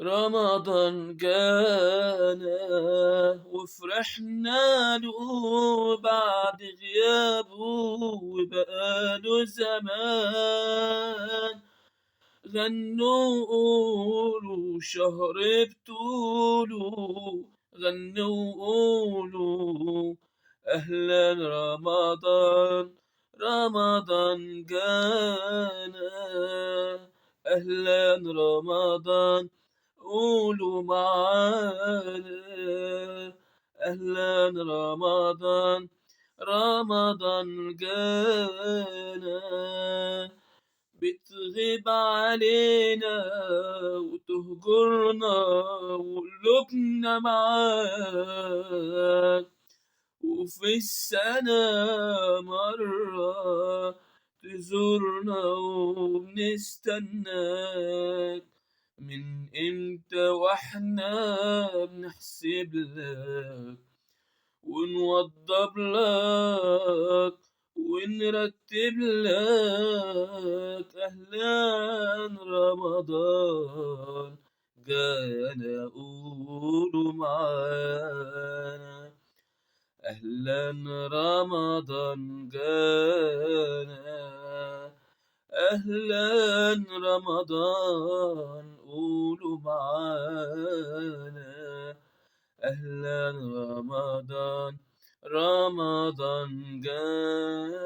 رمضان جانا وفرحنا له بعد غيابه وبقاله زمان. غنوا قولوا شهر بطوله، غنوا قولوا أهلا رمضان، رمضان جانا. أهلا رمضان قولوا معانا، أهلا رمضان، رمضان جانا. بتغيب علينا وتهجرنا وقلوبنا معاك، وفي السنة مرة تزورنا وبنستناك. من امتى واحنا بنحسب لك ونوضب لك ونرتب لك. أهلا رمضان جانا قولوا معانا، أهلا رمضان جانا. أهلا رمضان قولوا معانا، أهلا رمضان، رمضان جانا.